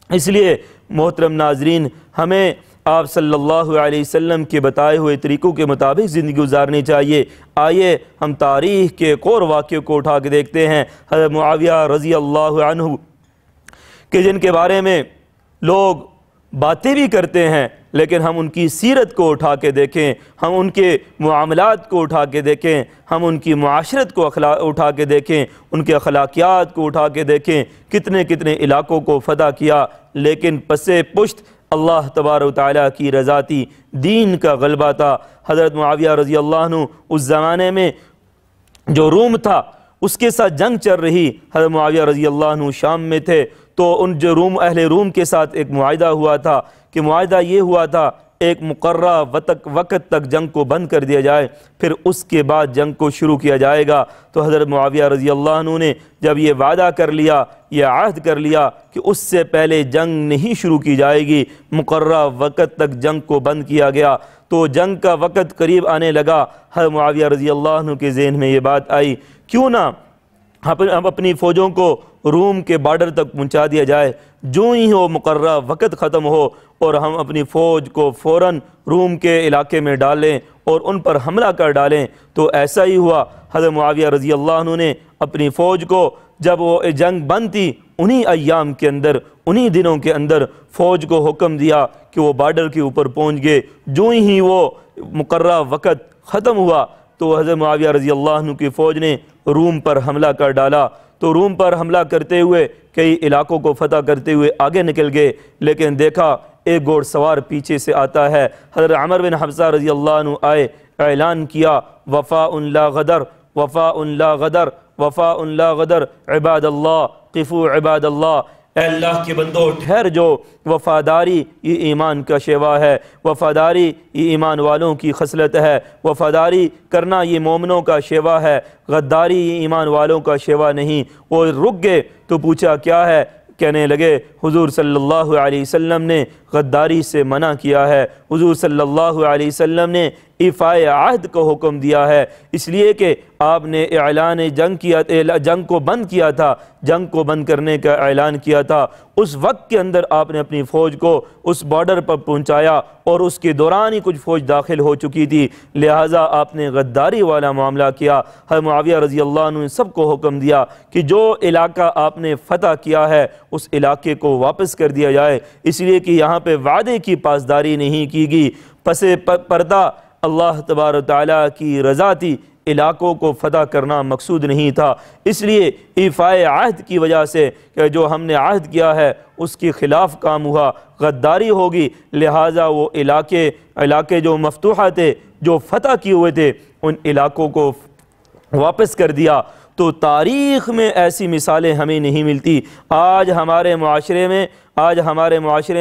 اس لیے محترم ناظرین، ہمیں آپ صلی اللہ علیہ وسلم کے بتائے ہوئے طریقوں کے مطابق زندگی گزارنی چاہیے۔ آئیے ہم تاریخ کے ایک اور واقعے کو اٹھا کے دیکھتے ہیں، حضرت معاویہ رضی اللہ عنہ کہ جن کے بارے میں لوگ باتیں بھی کرتے ہیں، لیکن ہم ان کی سیرت کو اٹھا کے دیکھیں، ہم ان کے معاملات کو اٹھا کے دیکھیں، ہم ان کی معاشرت کو اٹھا کے دیکھیں، ان کے اخلاقیات کو اٹھا کے دیکھیں، کتنے کتنے علاقوں کو فتح کیا، لیکن پس پشت اللہ تبارک و تعالیٰ کی رضا تھی، دین کا غلبہ تھا۔ حضرت معاویہ رضی اللہ عنہ اس زمانے میں جو روم تھا اس کے ساتھ جنگ چل رہی، حضرت معاویہ رضی اللہ عنہ شام میں تھے، تو ان جو اہل روم کے ساتھ ایک معاہدہ ہوا تھا، کہ معاہدہ یہ ہوا تھا ایک مقررہ وقت تک جنگ کو بند کر دیا جائے، پھر اس کے بعد جنگ کو شروع کیا جائے گا۔ تو حضرت معاویہ رضی اللہ عنہ نے جب یہ وعدہ کر لیا، یہ عہد کر لیا کہ اس سے پہلے جنگ نہیں شروع کی جائے گی، مقررہ وقت تک جنگ کو بند کیا گیا۔ تو جنگ کا وقت قریب آنے لگا، حضرت معاویہ رضی اللہ عنہ کے ذہن میں یہ بات آئی، کیوں نہ ہم اپنی فوجوں کو روم کے بارڈر تک پہنچا دیا جائے، جو ہی ہو مقررہ وقت ختم ہو اور ہم اپنی فوج کو فوراً روم کے علاقے میں ڈالیں اور ان پر حملہ کر ڈالیں۔ تو ایسا ہی ہوا، حضرت معاویہ رضی اللہ عنہ نے اپنی فوج کو، جب وہ جنگ بند تھی، انہی ایام کے اندر، انہی دنوں کے اندر فوج کو حکم دیا کہ وہ بارڈر کے اوپر پہنچ گئے۔ جو ہی وہ مقررہ وقت ختم ہوا تو حضرت معاویہ رضی اللہ عنہ کی فوج نے روم پر حملہ کر ڈالا۔ تو روم پر حملہ کرتے ہوئے کئی علاقوں کو فتح کرتے ہوئے آگے نکل گئے، لیکن دیکھا ایک گھوڑ سوار پیچھے سے آتا ہے۔ حضرت عمر بن حفصہ رضی اللہ عنہ آئے، اعلان کیا وفاء لا غدر، وفاء لا غدر، وفاء لا غدر، عباد اللہ قفوا عباد اللہ، اے اللہ کے بندو ٹھہر جو، وفاداری یہ ایمان کا شیوا ہے، وفاداری یہ ایمان والوں کی خصلت ہے، وفاداری کرنا یہ مومنوں کا شیوا ہے، غداری یہ ایمان والوں کا شیوا نہیں۔ وہ رک گئے تو پوچھا کیا ہے؟ کہنے لگے حضور صلی اللہ علیہ وسلم نے غداری سے منع کیا ہے، حضور صلی اللہ علیہ وسلم نے ایفائے عہد کا حکم دیا ہے، اس لیے کہ آپ نے اعلان جنگ کو بند کیا تھا، جنگ کو بند کرنے کا اعلان کیا تھا۔ اس وقت کے اندر آپ نے اپنی فوج کو اس بارڈر پر پہنچایا اور اس کے دوران ہی کچھ فوج داخل ہو چکی تھی، لہٰذا آپ نے غداری والا معاملہ کیا۔ حضرت معاویہ رضی اللہ عنہ نے سب کو حکم دیا کہ جو علاقہ آپ نے فتح کیا ہے اس علاقے کو واپس کر دیا جائے، اس لیے کہ یہاں پہ وعدے کی پاسداری نہیں کی گئی، پس پردہ اللہ تبارک و تعالیٰ کی رضا تھی، علاقوں کو فتح کرنا مقصود نہیں تھا۔ اس لیے ایفائے عہد کی وجہ سے کہ جو ہم نے عہد کیا ہے اس کے خلاف کام ہوا، غداری ہوگی، لہٰذا وہ علاقے جو مفتوحہ تھے، جو فتح کیے ہوئے تھے، ان علاقوں کو واپس کر دیا۔ تو تاریخ میں ایسی مثالیں ہمیں نہیں ملتی۔ آج ہمارے معاشرے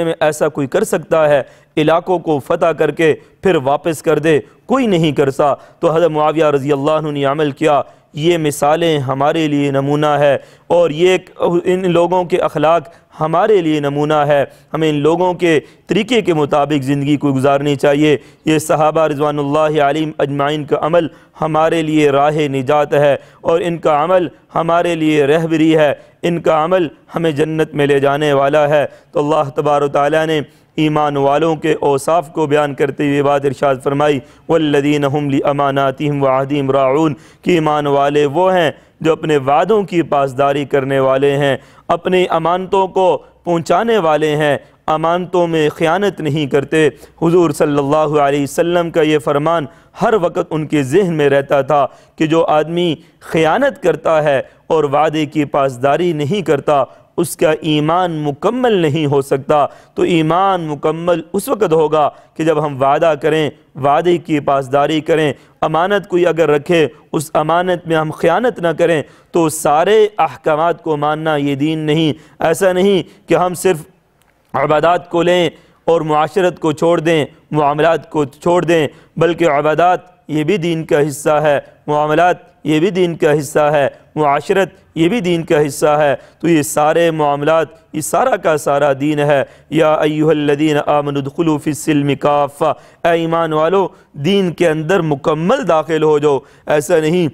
میں ایسا کوئی کر سکتا ہے علاقوں کو فتح کر کے پھر واپس کر دے؟ کوئی نہیں کرتا۔ تو حضرت معاویہ رضی اللہ عنہ نے عمل کیا، یہ مثالیں ہمارے لیے نمونہ ہے، اور یہ ان لوگوں کے اخلاق ہمارے لیے نمونہ ہے۔ ہمیں ان لوگوں کے طریقے کے مطابق زندگی کو گزارنی چاہیے۔ یہ صحابہ رضوان اللہ علیہم اجمعین کا عمل ہمارے لیے راہ نجات ہے، اور ان کا عمل ہمارے لیے رہبری ہے، ان کا عمل ہمیں جنت میں لے جانے والا ہے۔ تو اللہ تبارک و تعالیٰ نے ایمان والوں کے اوصاف کو بیان کرتے ہوئے بات ارشاد فرمائی، والذین هم لاماناتہم وعہدہم راعون، کہ ایمان والے وہ ہیں جو اپنے وعدوں کی پاسداری کرنے والے ہیں، اپنی امانتوں کو پہنچانے والے ہیں، امانتوں میں خیانت نہیں کرتے۔ حضور صلی اللہ علیہ وسلم کا یہ فرمان ہر وقت ان کے ذہن میں رہتا تھا کہ جو آدمی خیانت کرتا ہے اور وعدے کی پاسداری نہیں کرتا، اس کا ایمان مکمل نہیں ہو سکتا۔ تو ایمان مکمل اس وقت ہوگا کہ جب ہم وعدہ کریں، وعدے کی پاسداری کریں، امانت کوئی اگر رکھے، اس امانت میں ہم خیانت نہ کریں، تو سارے احکامات کو ماننا یہ دین نہیں۔ ایسا نہیں کہ ہم صرف عبادات کو لیں اور معاشرت کو چھوڑ دیں، معاملات کو چھوڑ دیں، بلکہ عبادات یہ بھی دین کا حصہ ہے، معاملات یہ بھی دین کا حصہ ہے، معاشرت یہ بھی دین کا حصہ ہے۔ تو یہ سارے معاملات، یہ سارا کا سارا دین ہے۔ یا ایھا الذین آمنوا ادخلوا فی السلم کافہ، اے ایمان والو دین کے اندر مکمل داخل ہو جاؤ۔ ایسا نہیں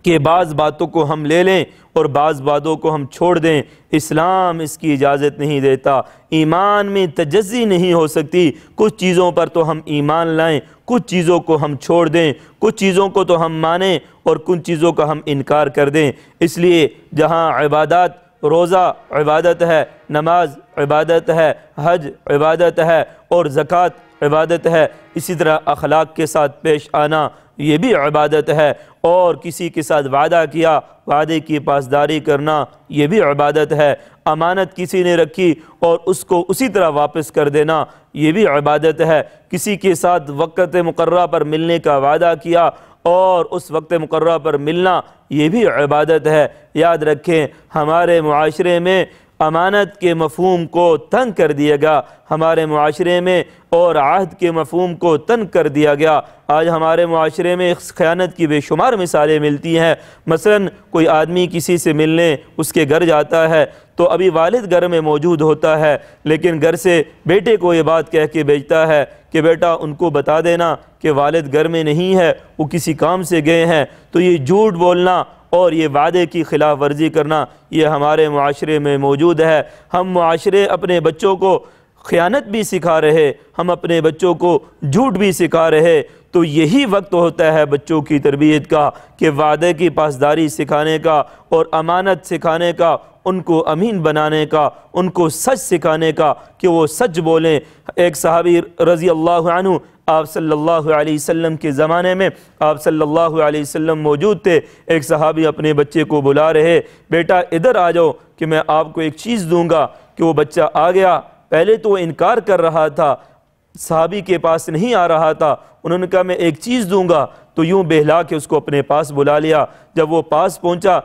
کہ بعض باتوں کو ہم لے لیں اور بعض باتوں کو ہم چھوڑ دیں، اسلام اس کی اجازت نہیں دیتا۔ ایمان میں تجزی نہیں ہو سکتی، کچھ چیزوں پر تو ہم ایمان لائیں، کچھ چیزوں کو ہم چھوڑ دیں، کچھ چیزوں کو تو ہم مانیں اور کچھ چیزوں کا ہم انکار کر دیں۔ اس لیے جہاں عبادات، روزہ عبادت ہے، نماز عبادت ہے، حج عبادت ہے اور زکوٰۃ عبادت ہے، اسی طرح اخلاق کے ساتھ پیش آنا یہ بھی عبادت ہے، اور کسی کے ساتھ وعدہ کیا، وعدے کی پاسداری کرنا یہ بھی عبادت ہے۔ امانت کسی نے رکھی اور اس کو اسی طرح واپس کر دینا یہ بھی عبادت ہے۔ کسی کے ساتھ وقت مقررہ پر ملنے کا وعدہ کیا اور اس وقت مقررہ پر ملنا یہ بھی عبادت ہے۔ یاد رکھیں ہمارے معاشرے میں امانت کے مفہوم کو تنگ کر دیا گیا، ہمارے معاشرے میں اور عہد کے مفہوم کو تنگ کر دیا گیا۔ آج ہمارے معاشرے میں خیانت کی بے شمار مثالیں ملتی ہیں۔ مثلا کوئی آدمی کسی سے ملنے اس کے گھر جاتا ہے تو ابھی والد گھر میں موجود ہوتا ہے، لیکن گھر سے بیٹے کو یہ بات کہہ کے بھیجتا ہے کہ بیٹا ان کو بتا دینا کہ والد گھر میں نہیں ہے، وہ کسی کام سے گئے ہیں۔ تو یہ جھوٹ بولنا اور یہ وعدے کی خلاف ورزی کرنا یہ ہمارے معاشرے میں موجود ہے۔ ہم معاشرے اپنے بچوں کو خیانت بھی سکھا رہے، ہم اپنے بچوں کو جھوٹ بھی سکھا رہے۔ تو یہی وقت ہوتا ہے بچوں کی تربیت کا کہ وعدے کی پاسداری سکھانے کا اور امانت سکھانے کا، ان کو امین بنانے کا، ان کو سچ سکھانے کا کہ وہ سچ بولیں۔ ایک صحابی رضی اللہ عنہ آپ صلی اللہ علیہ وسلم کے زمانے میں آپ صلی اللہ علیہ وسلم موجود تھے۔ ایک صحابی اپنے بچے کو بلا رہے، بیٹا ادھر آ جاؤ کہ میں آپ کو ایک چیز دوں گا۔ کہ وہ بچہ آ گیا، پہلے تو وہ انکار کر رہا تھا، صحابی کے پاس نہیں آ رہا تھا۔ انہوں نے کہا میں ایک چیز دوں گا، تو یوں بہلا کے اس کو اپنے پاس بلا لیا۔ جب وہ پاس پہنچا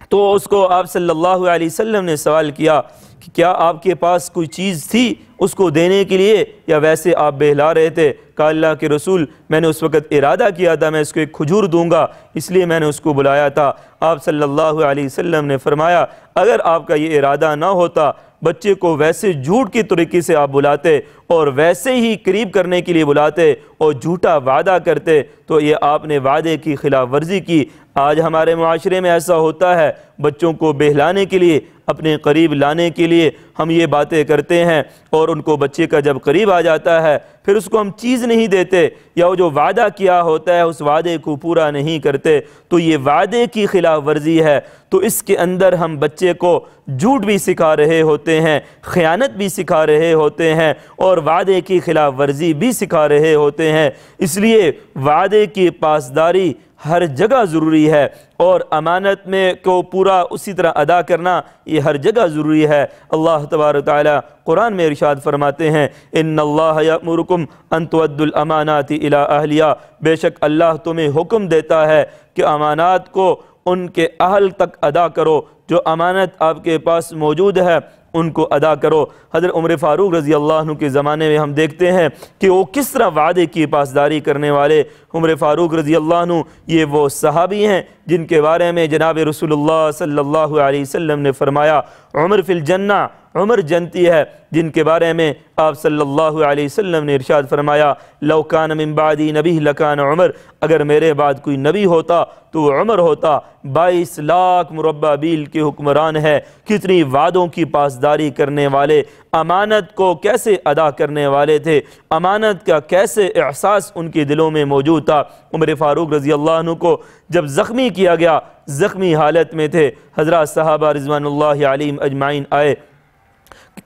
تو اس کو آپ صلی اللہ علیہ وسلم نے سوال کیا کہ کیا آپ کے پاس کوئی چیز تھی اس کو دینے کے لیے یا ویسے آپ بہلا رہے تھے؟ کہا اللہ کے رسول میں نے اس وقت ارادہ کیا تھا میں اس کو ایک کھجور دوں گا، اس لیے میں نے اس کو بلایا تھا۔ آپ صلی اللہ علیہ وسلم نے فرمایا اگر آپ کا یہ ارادہ نہ ہوتا، بچے کو ویسے جھوٹ کی طریقے سے آپ بلاتے اور ویسے ہی قریب کرنے کے لیے بلاتے اور جھوٹا وعدہ کرتے تو یہ آپ نے وعدے کی خلاف ورزی کی۔ آج ہمارے معاشرے میں ایسا ہوتا ہے، بچوں کو بہلانے کے لیے، اپنے قریب لانے کے لیے ہم یہ باتیں کرتے ہیں، اور ان کو بچے کا جب قریب آ جاتا ہے پھر اس کو ہم چیز نہیں دیتے یا وہ جو وعدہ کیا ہوتا ہے اس وعدے کو پورا نہیں کرتے، تو یہ وعدے کی خلاف ورزی ہے۔ تو اس کے اندر ہم بچے کو جھوٹ بھی سکھا رہے ہوتے ہیں، خیانت بھی سکھا رہے ہوتے ہیں اور وعدے کی خلاف ورزی بھی سکھا رہے ہوتے ہیں۔ اس لیے وعدے کی پاسداری ہر جگہ ضروری ہے، اور امانت میں کو پورا اسی طرح ادا کرنا یہ ہر جگہ ضروری ہے۔ اللہ تبارک تعالی قرآن میں ارشاد فرماتے ہیں ان اللہ یأمرکم ان تؤدوا الامانات الی اہلیہا، بے شک اللہ تمہیں حکم دیتا ہے کہ امانات کو ان کے اہل تک ادا کرو۔ جو امانت آپ کے پاس موجود ہے ان کو ادا کرو۔ حضرت عمر فاروق رضی اللہ عنہ کے زمانے میں ہم دیکھتے ہیں کہ وہ کس طرح وعدے کی پاسداری کرنے والے۔ عمر فاروق رضی اللہ عنہ یہ وہ صحابی ہیں جن کے بارے میں جناب رسول اللہ صلی اللہ علیہ وسلم نے فرمایا عمر فی الجنہ، عمر جنتی ہے، جن کے بارے میں آپ صلی اللہ علیہ وسلم نے ارشاد فرمایا لو کان من بعدی نبی لکان عمر، اگر میرے بعد کوئی نبی ہوتا تو وہ عمر ہوتا۔ 22 لاکھ مربع میل کے حکمران ہے، کتنی وعدوں کی پاسداری کرنے والے، امانت کو کیسے ادا کرنے والے تھے، امانت کا کیسے احساس ان کے دلوں میں موجود تھا۔ عمر فاروق رضی اللہ عنہ کو جب زخمی کیا گیا، زخمی حالت میں تھے، حضرات صحابہ رضوان اللہ علیہم اجمعین آئے،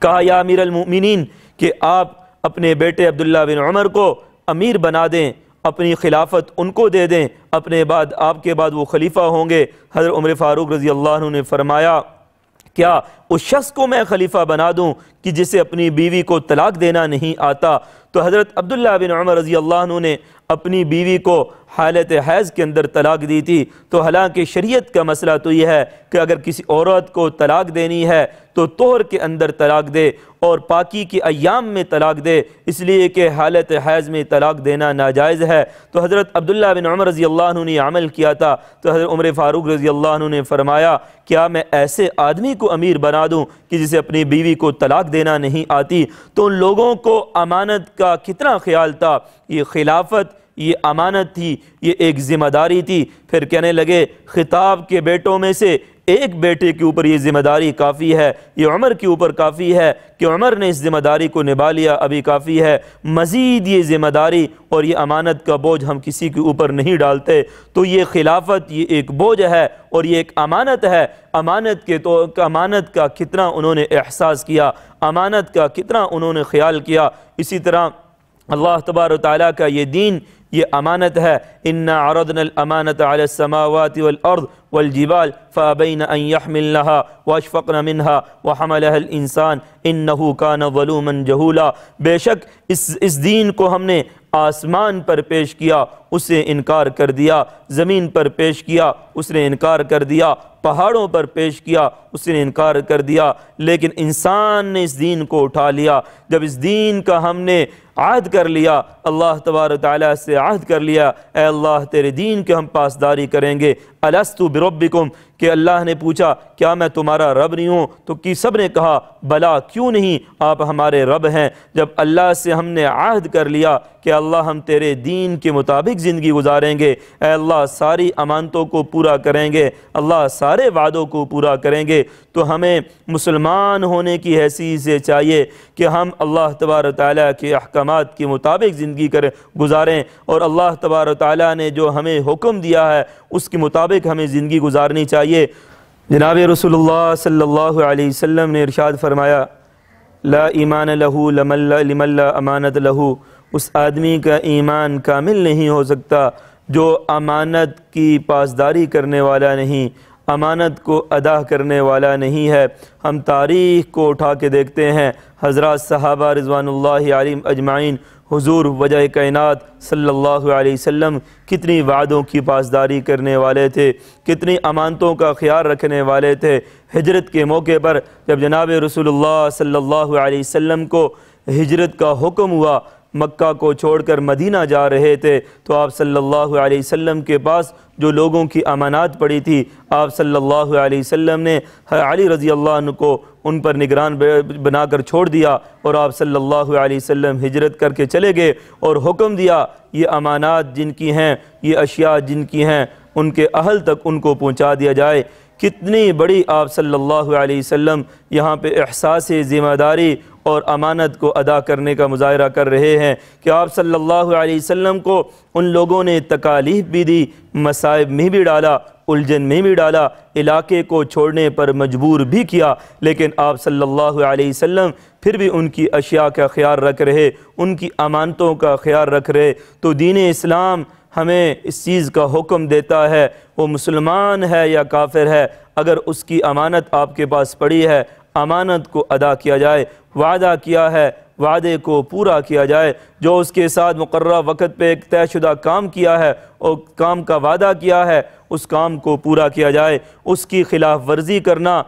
کہا یا امیر المؤمنین کہ آپ اپنے بیٹے عبداللہ بن عمر کو امیر بنا دیں، اپنی خلافت ان کو دے دیں، اپنے بعد آپ کے بعد وہ خلیفہ ہوں گے۔ حضرت عمر فاروق رضی اللہ عنہ نے فرمایا کیا اس شخص کو میں خلیفہ بنا دوں کہ جسے اپنی بیوی کو طلاق دینا نہیں آتا؟ تو حضرت عبداللہ بن عمر رضی اللہ عنہ نے اپنی بیوی کو حالت حیض کے اندر طلاق دی تھی۔ تو حالانکہ شریعت کا مسئلہ تو یہ ہے کہ اگر کسی عورت کو طلاق دینی ہے تو طہر کے اندر طلاق دے اور پاکی کے ایام میں طلاق دے، اس لیے کہ حالت حیض میں طلاق دینا ناجائز ہے۔ تو حضرت عبداللہ بن عمر رضی اللہ عنہ نے عمل کیا تھا۔ تو حضرت عمر فاروق رضی اللہ عنہ نے فرمایا کیا میں ایسے آدمی کو امیر بنا دوں کہ جسے اپنی بیوی کو طلاق دینا نہیں آتی؟ تو ان لوگوں کو امانت کا کتنا خیال تھا، یہ خلافت یہ امانت تھی، یہ ایک ذمہ داری تھی۔ پھر کہنے لگے خطاب کے بیٹوں میں سے ایک بیٹے کے اوپر یہ ذمہ داری کافی ہے، یہ عمر کے اوپر کافی ہے کہ عمر نے اس ذمہ داری کو نبھا لیا، ابھی کافی ہے، مزید یہ ذمہ داری اور یہ امانت کا بوجھ ہم کسی کے اوپر نہیں ڈالتے۔ تو یہ خلافت یہ ایک بوجھ ہے اور یہ ایک امانت ہے۔ امانت کا کتنا انہوں نے احساس کیا، امانت کا کتنا انہوں نے خیال کیا۔ اسی طرح اللہ تبارک و تعالیٰ کا یہ دین یہ امانت ہے۔ اِنَّا عَرَضْنَا الْأَمَانَةَ عَلَى السَّمَاوَاتِ وَالْأَرْضِ وَالْجِبَالِ فَأَبَيْنَ أَن يَحْمِلْنَهَا وَأَشْفَقْنَ مِنْهَا وَحَمَلَهَا الْإِنسَانُ إِنَّهُ كَانَ ظَلُومًا جَهُولًا۔ بے شک اس دین کو ہم نے آسمان پر پیش کیا، اسے انکار کر دیا، زمین پر پیش کیا، اس نے انکار کر دیا، پہاڑوں پر پیش کیا، اس نے انکار کر دیا، لیکن انسان نے اس دین کو اٹھا لیا۔ جب اس دین کا ہم نے عہد کر لیا، اللہ تبارک تعالیٰ سے عہد کر لیا اے اللہ تیرے دین کے ہم پاسداری کریں گے۔ الستو بربکم، کہ اللہ نے پوچھا کیا میں تمہارا رب نہیں ہوں؟ تو سب نے کہا بلا، کیوں نہیں، آپ ہمارے رب ہیں۔ جب اللہ سے ہم نے عہد کر لیا کہ اللہ ہم تیرے دین کے مطابق زندگی گزاریں گے، اے اللہ ساری امانتوں کو پورا کریں گے، اللہ سارے وعدوں کو پورا کریں گے، تو ہمیں مسلمان ہونے کی حیثیت سے چاہیے کہ ہم اللہ تبارک تعالیٰ کے احکامات کے مطابق زندگی گزاریں، اور اللہ تبارک تعالیٰ نے جو ہمیں حکم دیا ہے اس کے مطابق ہمیں زندگی گزارنی چاہیے۔ جناب رسول اللہ صلی اللہ علیہ وسلم نے ارشاد فرمایا لا ایمان لہو لمن لا امانت لہو، اس آدمی کا ایمان کامل نہیں ہو سکتا جو امانت کی پاسداری کرنے والا نہیں، امانت کو ادا کرنے والا نہیں ہے۔ ہم تاریخ کو اٹھا کے دیکھتے ہیں، حضرات صحابہ رضوان اللہ علیہم اجمعین، حضور وجہ کائنات صلی اللہ علیہ وسلم کتنی وعدوں کی پاسداری کرنے والے تھے، کتنی امانتوں کا خیال رکھنے والے تھے۔ ہجرت کے موقع پر جب جناب رسول اللہ صلی اللہ علیہ وسلم کو ہجرت کا حکم ہوا، مکہ کو چھوڑ کر مدینہ جا رہے تھے، تو آپ صلی اللہ علیہ وسلم کے پاس جو لوگوں کی امانات پڑی تھی، آپ صلی اللہ علیہ وسلم نے علی رضی اللہ عنہ کو ان پر نگران بنا کر چھوڑ دیا، اور آپ صلی اللہ علیہ وسلم ہجرت کر کے چلے گئے اور حکم دیا یہ امانات جن کی ہیں، یہ اشیاء جن کی ہیں، ان کے اہل تک ان کو پہنچا دیا جائے۔ کتنی بڑی آپ صلی اللہ علیہ وسلم یہاں پہ احساس ذمہ داری اور امانت کو ادا کرنے کا مظاہرہ کر رہے ہیں کہ آپ صلی اللہ علیہ وسلم کو ان لوگوں نے تکالیف بھی دی، مصائب میں بھی ڈالا، الجھن میں بھی ڈالا، علاقے کو چھوڑنے پر مجبور بھی کیا، لیکن آپ صلی اللہ علیہ وسلم پھر بھی ان کی اشیاء کا خیال رکھ رہے، ان کی امانتوں کا خیال رکھ رہے۔ تو دین اسلام ہمیں اس چیز کا حکم دیتا ہے، وہ مسلمان ہے یا کافر ہے، اگر اس کی امانت آپ کے پاس پڑی ہے، امانت کو ادا کیا جائے، وعدہ کیا ہے وعدے کو پورا کیا جائے، جو اس کے ساتھ مقررہ وقت پہ ایک طے شدہ کام کیا ہے اور کام کا وعدہ کیا ہے اس کام کو پورا کیا جائے۔ اس کی خلاف ورزی کرنا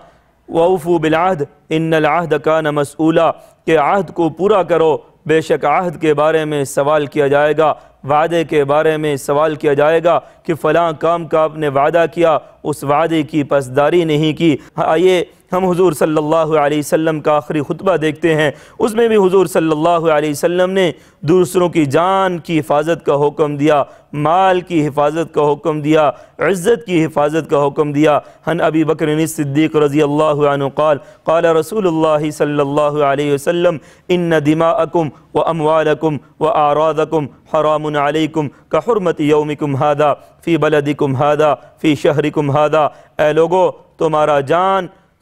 وَأَوْفُوا بِالْعَهْدِ إِنَّ الْعَهْدَ كَانَ مَسْئُولًا، کہ عہد کو پورا کرو، بے شک عہد کے بارے میں سوال کیا جائے گا، وعدے کے بارے میں سوال کیا جائے گا کہ فلاں کام کا آپ نے وعدہ کیا، اس وعدے کی پاسداری نہیں کی۔ آئیے ہم حضور صلی اللہ علیہ وسلم کا آخری خطبہ دیکھتے ہیں، اس میں بھی حضور صلی اللہ علیہ وسلم نے دوسروں کی جان کی حفاظت کا حکم دیا، مال کی حفاظت کا حکم دیا، عزت کی حفاظت کا حکم دیا۔ عن ابی بکر الصدیق رضی اللہ عنہ قال قال رسول اللہ صلی اللہ علیہ وسلم ان دماءکم واموالکم واعراضکم حرام علیکم کحرمت یومکم ھذا فی بلدکم ھذا فی شہرکم ھذا۔ اے لوگو،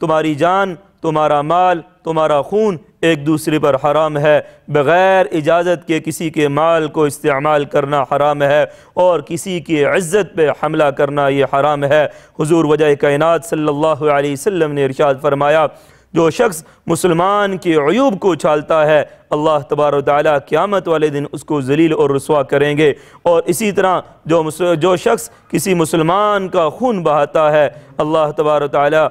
تمہاری جان، تمہارا مال، تمہارا خون ایک دوسرے پر حرام ہے، بغیر اجازت کے کسی کے مال کو استعمال کرنا حرام ہے، اور کسی کی عزت پہ حملہ کرنا یہ حرام ہے۔ حضور وجہ کائنات صلی اللہ علیہ وسلم نے ارشاد فرمایا، جو شخص مسلمان کے عیوب کو اچھالتا ہے، اللہ تبارک و تعالیٰ قیامت والے دن اس کو ذلیل اور رسوا کریں گے۔ اور اسی طرح جو شخص کسی مسلمان کا خون بہاتا ہے، اللہ تبارک و تعالیٰ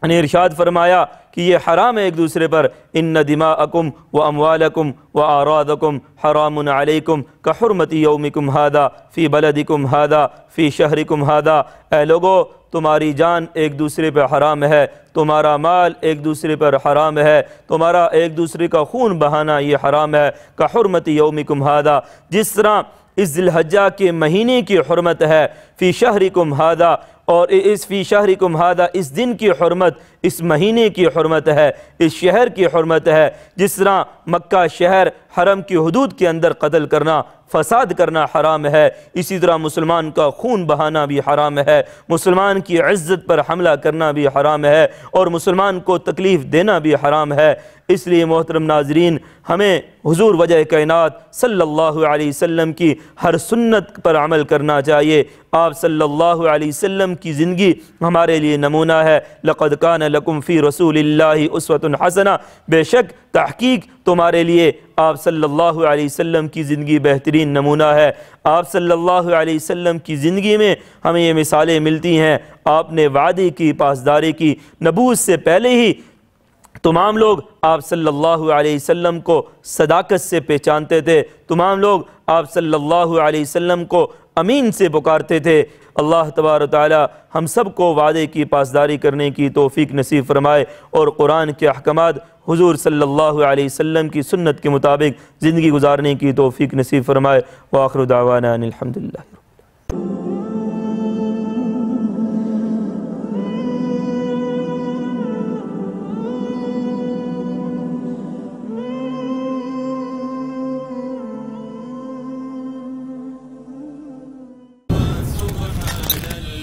نے ارشاد فرمایا کہ یہ حرام ہے ایک دوسرے پر، ان دماءکم واموالکم واعراضکم حرام علیکم کحرمت یومکم ھذا فی بلدکم ھذا فی شہرکم ھذا۔ اے لوگو، تمہاری جان ایک دوسرے پر حرام ہے، تمہارا مال ایک دوسرے پر حرام ہے، تمہارا ایک دوسرے کا خون بہانا یہ حرام ہے، کحرمت یومکم ھذا، جس طرح اس ذی الحجہ کے مہینے کی حرمت ہے، فی شہرکم ھذا، اور اس فی شہرکم ھذا اس دن کی حرمت، اس مہینے کی حرمت ہے، اس شہر کی حرمت ہے۔ جس طرح مکہ شہر حرم کی حدود کے اندر قتل کرنا، فساد کرنا حرام ہے، اسی طرح مسلمان کا خون بہانا بھی حرام ہے، مسلمان کی عزت پر حملہ کرنا بھی حرام ہے، اور مسلمان کو تکلیف دینا بھی حرام ہے۔ اس لیے محترم ناظرین، ہمیں حضور وجہ کائنات صلی اللہ علیہ وسلم کی ہر سنت پر عمل کرنا چاہیے۔ آپ صلی اللہ علیہ وسلم کی زندگی ہمارے لیے نمونہ ہے۔ لقد کان لکم فی رسول اللہ اسوۃ حسنہ، بے شک تحقیق تمہارے لیے آپ صلی اللہ علیہ وسلم کی زندگی بہترین نمونہ ہے۔ آپ صلی اللہ علیہ وسلم کی زندگی میں ہمیں یہ مثالیں ملتی ہیں۔ آپ نے وعدے کی پاسداری کی، نبوت سے پہلے ہی تمام لوگ آپ صلی اللہ علیہ وسلم کو صداقت سے پہچانتے تھے، تمام لوگ آپ صلی اللہ علیہ وسلم کو امین سے پکارتے تھے۔ اللہ تبارک و تعالی ہم سب کو وعدے کی پاسداری کرنے کی توفیق نصیب فرمائے، اور قرآن کے احکامات، حضور صلی اللہ علیہ وسلم کی سنت کے مطابق زندگی گزارنے کی توفیق نصیب فرمائے۔ وآخر دعوانا ان الحمدللہ۔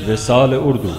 وصال اردو